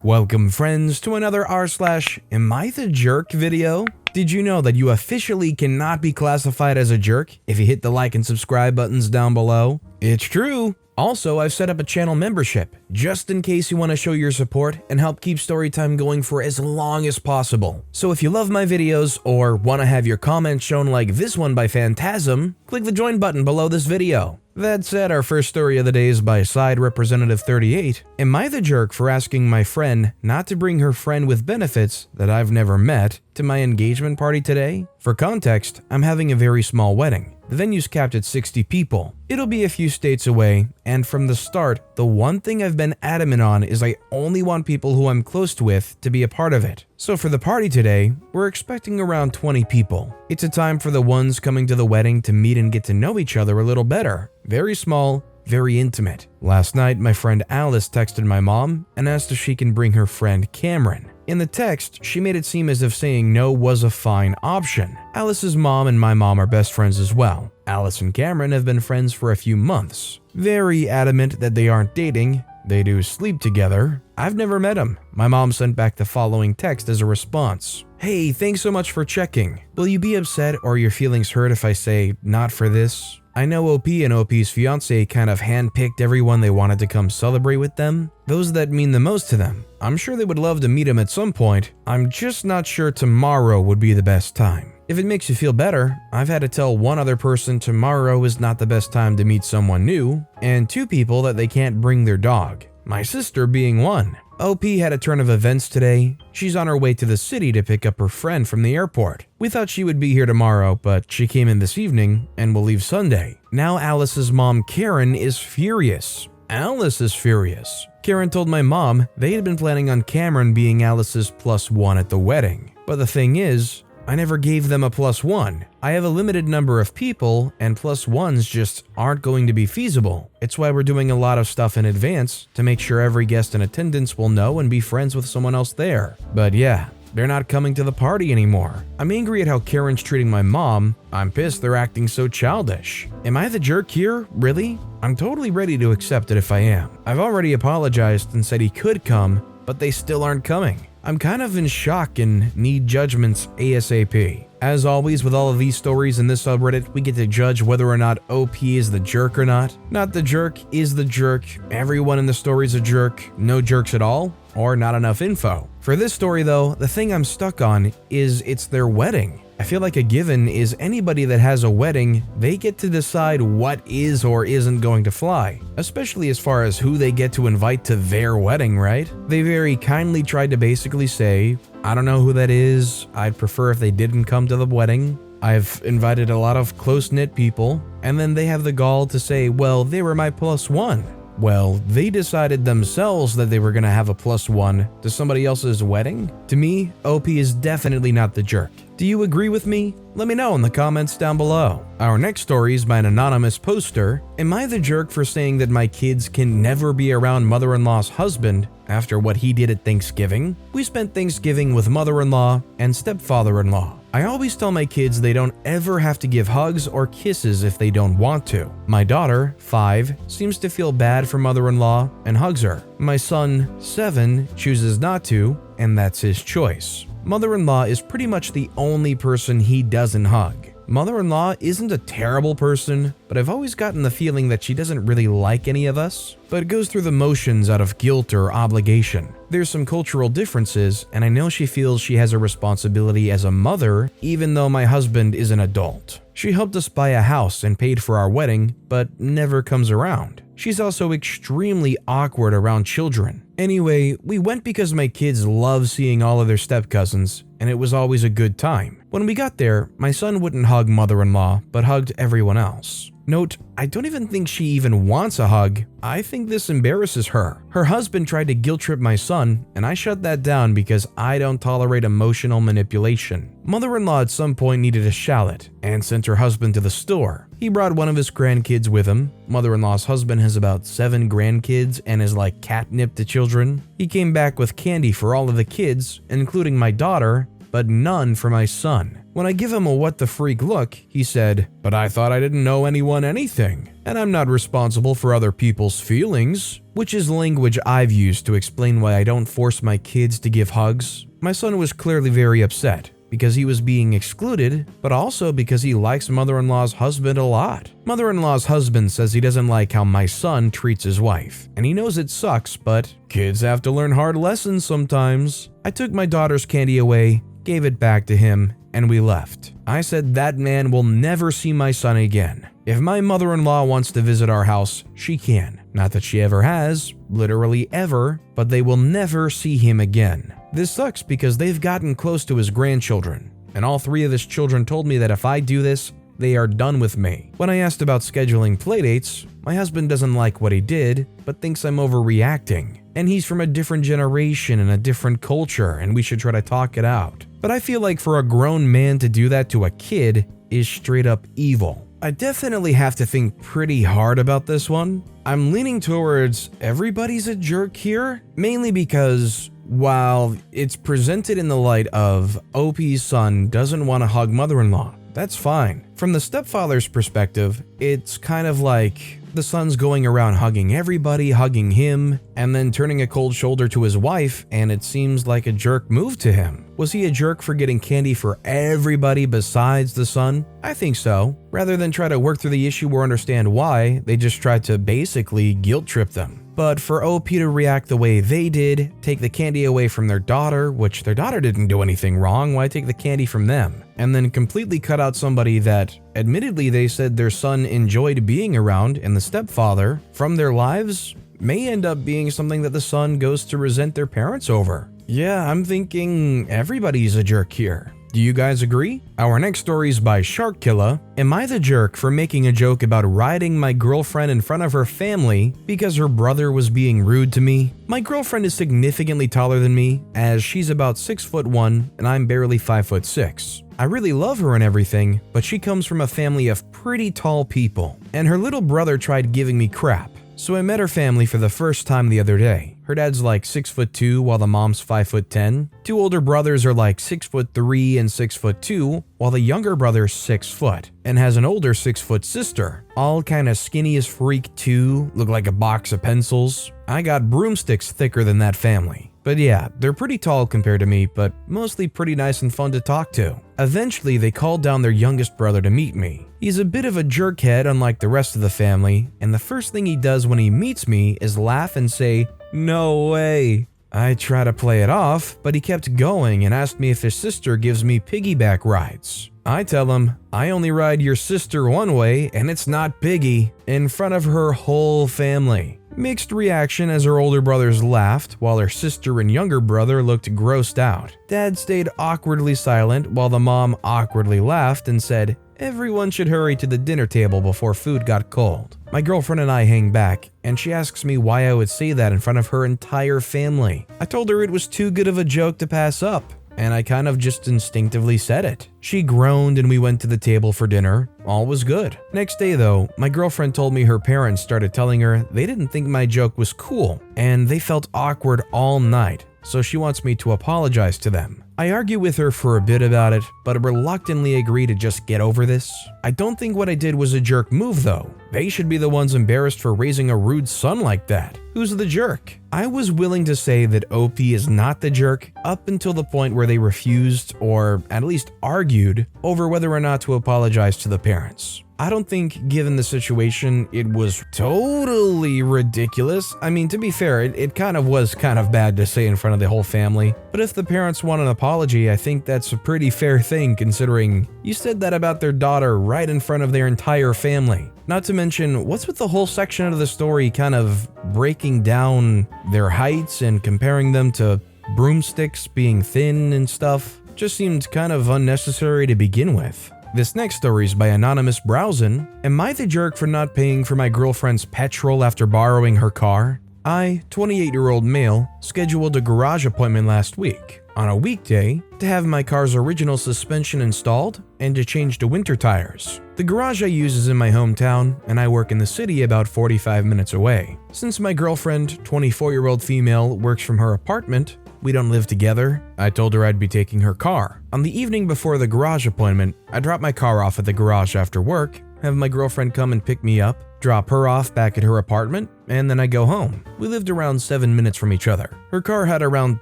Welcome friends to another r/AmIThejerk video. Did you know that you officially cannot be classified as a jerk if you hit the like and subscribe buttons down below? It's true. Also, I've set up a channel membership, just in case you want to show your support and help keep Storytime going for as long as possible. So if you love my videos or want to have your comments shown like this one by Phantasm, click the join button below this video. That said, our first story of the day is by Side Representative 38. Am I the jerk for asking my friend not to bring her friend with benefits that I've never met to my engagement party today? For context, I'm having a very small wedding. The venue's capped at 60 people. It'll be a few states away, and from the start, the one thing I've been adamant on is I only want people who I'm close with to be a part of it. So for the party today, we're expecting around 20 people. It's a time for the ones coming to the wedding to meet and get to know each other a little better. Very small, very intimate. Last night, my friend Alice texted my mom and asked if she can bring her friend Cameron. In the text, she made it seem as if saying no was a fine option. Alice's mom and my mom are best friends as well. Alice and Cameron have been friends for a few months. Very adamant that they aren't dating. They do sleep together. I've never met him. My mom sent back the following text as a response. Hey, thanks so much for checking. Will you be upset or your feelings hurt if I say not for this? I know OP and OP's fiance kind of handpicked everyone they wanted to come celebrate with them. Those that mean the most to them. I'm sure they would love to meet him at some point. I'm just not sure tomorrow would be the best time. If it makes you feel better, I've had to tell one other person tomorrow is not the best time to meet someone new, and 2 people that they can't bring their dog. My sister being one. OP had a turn of events today. She's on her way to the city to pick up her friend from the airport. We thought she would be here tomorrow, but she came in this evening and will leave Sunday. Now Alice's mom, Karen, is furious. Alice is furious. Karen told my mom they had been planning on Cameron being Alice's +1 at the wedding. But the thing is, I never gave them a +1. I have a limited number of people, and +1s just aren't going to be feasible. It's why we're doing a lot of stuff in advance to make sure every guest in attendance will know and be friends with someone else there. But yeah, they're not coming to the party anymore. I'm angry at how Karen's treating my mom. I'm pissed they're acting so childish. Am I the jerk here? Really? I'm totally ready to accept it if I am. I've already apologized and said he could come, but they still aren't coming. I'm kind of in shock and need judgments ASAP. As always with all of these stories in this subreddit, we get to judge whether or not OP is the jerk or not. Not the jerk is the jerk, everyone in the story's a jerk, no jerks at all, or not enough info. For this story though, the thing I'm stuck on is it's their wedding. I feel like a given is anybody that has a wedding, they get to decide what is or isn't going to fly, especially as far as who they get to invite to their wedding, right? They very kindly tried to basically say, I don't know who that is, I'd prefer if they didn't come to the wedding. I've invited a lot of close-knit people, and then they have the gall to say, well, they were my +1. Well, they decided themselves that they were going to have a +1 to somebody else's wedding? To me, OP is definitely not the jerk. Do you agree with me? Let me know in the comments down below. Our next story is by an anonymous poster. Am I the jerk for saying that my kids can never be around mother-in-law's husband after what he did at Thanksgiving? We spent Thanksgiving with mother-in-law and stepfather-in-law. I always tell my kids they don't ever have to give hugs or kisses if they don't want to. My daughter, 5, seems to feel bad for mother-in-law and hugs her. My son, 7, chooses not to, and that's his choice. Mother-in-law is pretty much the only person he doesn't hug. Mother-in-law isn't a terrible person, but I've always gotten the feeling that she doesn't really like any of us, but goes through the motions out of guilt or obligation. There's some cultural differences, and I know she feels she has a responsibility as a mother, even though my husband is an adult. She helped us buy a house and paid for our wedding, but never comes around. She's also extremely awkward around children. Anyway, we went because my kids love seeing all of their step-cousins, and it was always a good time. When we got there, my son wouldn't hug mother-in-law, but hugged everyone else. Note, I don't even think she even wants a hug. I think this embarrasses her. Her husband tried to guilt trip my son, and I shut that down because I don't tolerate emotional manipulation. Mother-in-law at some point needed a shallot and sent her husband to the store. He brought one of his grandkids with him. Mother-in-law's husband has about 7 grandkids and is like catnip to children. He came back with candy for all of the kids, including my daughter, but none for my son. When I give him a what the freak look, he said, "But I thought I didn't know anyone anything, and I'm not responsible for other people's feelings," which is language I've used to explain why I don't force my kids to give hugs. My son was clearly very upset because he was being excluded, but also because he likes mother-in-law's husband a lot. Mother-in-law's husband says he doesn't like how my son treats his wife, and he knows it sucks, but kids have to learn hard lessons sometimes. I took my daughter's candy away, gave it back to him, and we left. I said that man will never see my son again. If my mother-in-law wants to visit our house, she can. Not that she ever has, literally ever, but they will never see him again. This sucks because they've gotten close to his grandchildren, and all 3 of his children told me that if I do this, they are done with me. When I asked about scheduling playdates, my husband doesn't like what he did, but thinks I'm overreacting. And he's from a different generation and a different culture, and we should try to talk it out. But I feel like for a grown man to do that to a kid is straight up evil. I definitely have to think pretty hard about this one. I'm leaning towards everybody's a jerk here, mainly because while it's presented in the light of OP's son doesn't want to hug mother-in-law, that's fine. From the stepfather's perspective, it's kind of like the son's going around hugging everybody, hugging him, and then turning a cold shoulder to his wife, and it seems like a jerk move to him. Was he a jerk for getting candy for everybody besides the son? I think so. Rather than try to work through the issue or understand why, they just tried to basically guilt trip them. But for OP to react the way they did, take the candy away from their daughter, which their daughter didn't do anything wrong, why take the candy from them? And then completely cut out somebody that, admittedly, they said their son enjoyed being around, and the stepfather, from their lives, may end up being something that the son goes to resent their parents over. Yeah, I'm thinking everybody's a jerk here. Do you guys agree? Our next story is by Sharkkilla. Am I the jerk for making a joke about riding my girlfriend in front of her family because her brother was being rude to me? My girlfriend is significantly taller than me, as she's about 6'1" and I'm barely 5'6". I really love her and everything, but she comes from a family of pretty tall people, and her little brother tried giving me crap. So I met her family for the first time the other day. Her dad's like 6'2" while the mom's 5'10". 2 older brothers are like 6'3" and 6'2", while the younger brother's 6 foot and has an older 6 foot sister. All kinda skinny as freak too, look like a box of pencils. I got broomsticks thicker than that family. But yeah, they're pretty tall compared to me, but mostly pretty nice and fun to talk to. Eventually, they called down their youngest brother to meet me. He's a bit of a jerkhead unlike the rest of the family, and the first thing he does when he meets me is laugh and say, "No way." I try to play it off, but he kept going and asked me if his sister gives me piggyback rides. I tell him, I only ride your sister one way, and it's not piggy, in front of her whole family. Mixed reaction as her older brothers laughed, while her sister and younger brother looked grossed out. Dad stayed awkwardly silent, while the mom awkwardly laughed and said, "Everyone should hurry to the dinner table before food got cold." My girlfriend and I hang back, and she asks me why I would say that in front of her entire family. I told her it was too good of a joke to pass up, and I kind of just instinctively said it. She groaned and we went to the table for dinner. All was good. Next day though, my girlfriend told me her parents started telling her they didn't think my joke was cool, and they felt awkward all night, so she wants me to apologize to them. I argue with her for a bit about it, but reluctantly agree to just get over this. I don't think what I did was a jerk move though. They should be the ones embarrassed for raising a rude son like that. Who's the jerk? I was willing to say that OP is not the jerk up until the point where they refused, or at least argued, over whether or not to apologize to the parents. I don't think, given the situation, it was totally ridiculous. I mean, to be fair, it kind of was kind of bad to say in front of the whole family. But if the parents want an apology, I think that's a pretty fair thing considering you said that about their daughter right in front of their entire family. Not to mention, what's with the whole section of the story kind of breaking down their heights and comparing them to broomsticks being thin and stuff? Just seemed kind of unnecessary to begin with. This next story is by Anonymous Browsin. Am I the jerk for not paying for my girlfriend's petrol after borrowing her car? I, 28-year-old male, scheduled a garage appointment last week, on a weekday, to have my car's original suspension installed and to change to winter tires. The garage I use is in my hometown, and I work in the city about 45 minutes away. Since my girlfriend, 24-year-old female, works from her apartment, we don't live together. I told her I'd be taking her car. On the evening before the garage appointment, I dropped my car off at the garage after work, have my girlfriend come and pick me up, drop her off back at her apartment, and then I go home. We lived around 7 minutes from each other. Her car had around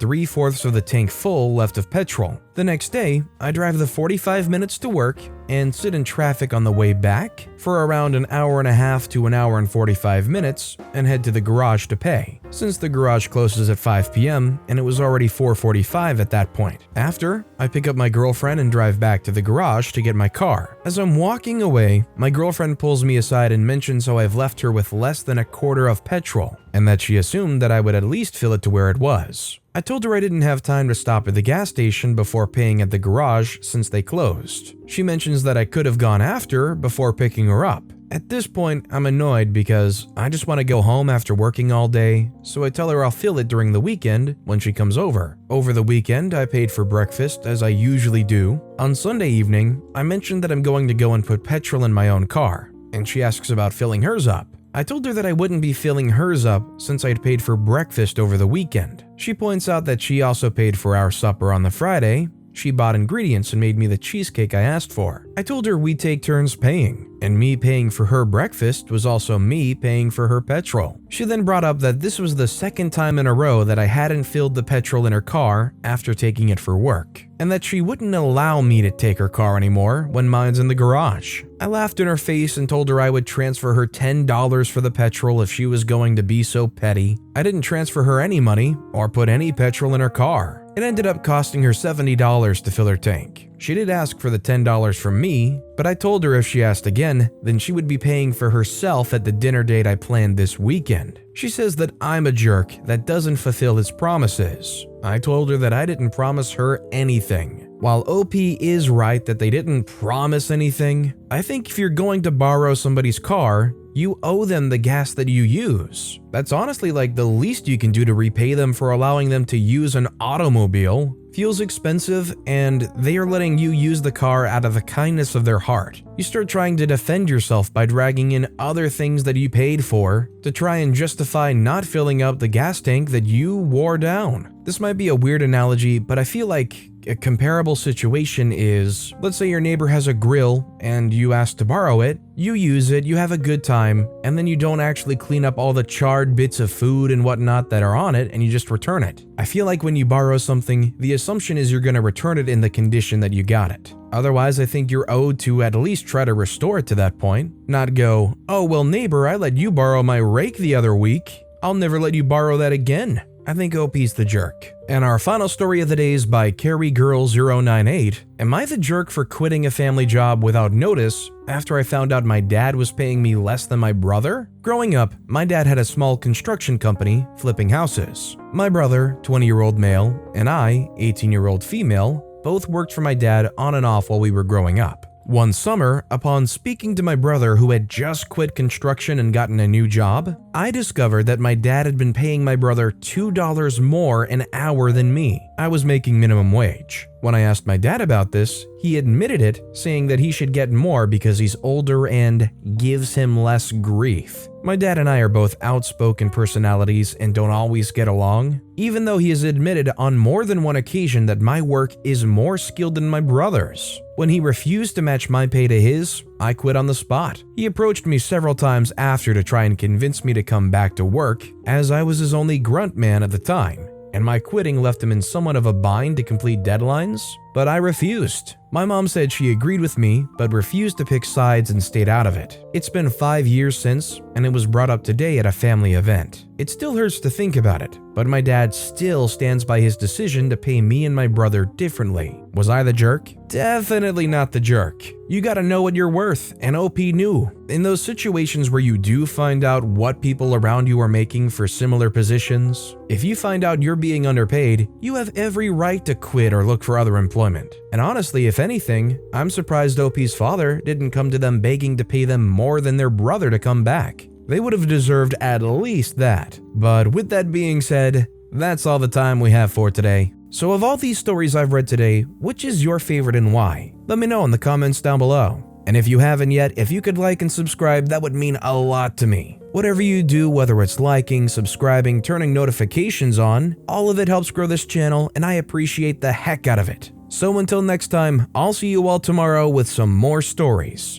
3/4 of the tank full left of petrol. The next day, I drive the 45 minutes to work and sit in traffic on the way back for around an hour and a half to an hour and 45 minutes and head to the garage to pay, since the garage closes at 5 p.m. and it was already 4:45 at that point. After, I pick up my girlfriend and drive back to the garage to get my car. As I'm walking away, my girlfriend pulls me aside and mentions how I've left her with less than a quarter of petrol, and that she assumed that I would at least fill it to where it was. I told her I didn't have time to stop at the gas station before paying at the garage since they closed. She mentions that I could have gone after before picking her up. At this point, I'm annoyed because I just want to go home after working all day, so I tell her I'll fill it during the weekend when she comes over. Over the weekend, I paid for breakfast as I usually do. On Sunday evening, I mentioned that I'm going to go and put petrol in my own car, and she asks about filling hers up. I told her that I wouldn't be filling hers up since I'd paid for breakfast over the weekend. She points out that she also paid for our supper on the Friday. She bought ingredients and made me the cheesecake I asked for. I told her we'd take turns paying, and me paying for her breakfast was also me paying for her petrol. She then brought up that this was the second time in a row that I hadn't filled the petrol in her car after taking it for work, and that she wouldn't allow me to take her car anymore when mine's in the garage. I laughed in her face and told her I would transfer her $10 for the petrol if she was going to be so petty. I didn't transfer her any money or put any petrol in her car. It ended up costing her $70 to fill her tank. She did ask for the $10 from me, but I told her if she asked again, then she would be paying for herself at the dinner date I planned this weekend. She says that I'm a jerk that doesn't fulfill his promises. I told her that I didn't promise her anything. While OP is right that they didn't promise anything, I think if you're going to borrow somebody's car, you owe them the gas that you use. That's honestly like the least you can do to repay them for allowing them to use an automobile. Fuel's expensive, and they are letting you use the car out of the kindness of their heart. You start trying to defend yourself by dragging in other things that you paid for to try and justify not filling up the gas tank that you wore down. This might be a weird analogy, but I feel like a comparable situation is, let's say your neighbor has a grill and you ask to borrow it, you use it, you have a good time, and then you don't actually clean up all the charred bits of food and whatnot that are on it and you just return it. I feel like when you borrow something, the assumption is you're going to return it in the condition that you got it. Otherwise, I think you're owed to at least try to restore it to that point, not go, oh well neighbor, I let you borrow my rake the other week, I'll never let you borrow that again. I think OP's the jerk. And our final story of the day is by CarryGirl098. Am I the jerk for quitting a family job without notice after I found out my dad was paying me less than my brother? Growing up, my dad had a small construction company flipping houses. My brother, 20-year-old male, and I, 18-year-old female, both worked for my dad on and off while we were growing up. One summer, upon speaking to my brother who had just quit construction and gotten a new job, I discovered that my dad had been paying my brother $2 more an hour than me. I was making minimum wage. When I asked my dad about this, he admitted it, saying that he should get more because he's older and gives him less grief. My dad and I are both outspoken personalities and don't always get along, even though he has admitted on more than one occasion that my work is more skilled than my brother's. When he refused to match my pay to his, I quit on the spot. He approached me several times after to try and convince me to come back to work, as I was his only grunt man at the time, and my quitting left him in somewhat of a bind to complete deadlines, but I refused. My mom said she agreed with me, but refused to pick sides and stayed out of it. It's been 5 years since, and it was brought up today at a family event. It still hurts to think about it, but my dad still stands by his decision to pay me and my brother differently. Was I the jerk? Definitely not the jerk. You gotta know what you're worth, and OP knew. In those situations where you do find out what people around you are making for similar positions, if you find out you're being underpaid, you have every right to quit or look for other employment. And honestly, if anything, I'm surprised OP's father didn't come to them begging to pay them more than their brother to come back. They would have deserved at least that. But with that being said, that's all the time we have for today. So of all these stories I've read today, which is your favorite and why? Let me know in the comments down below. And if you haven't yet, if you could like and subscribe, that would mean a lot to me. Whatever you do, whether it's liking, subscribing, turning notifications on, all of it helps grow this channel, and I appreciate the heck out of it. So until next time, I'll see you all tomorrow with some more stories.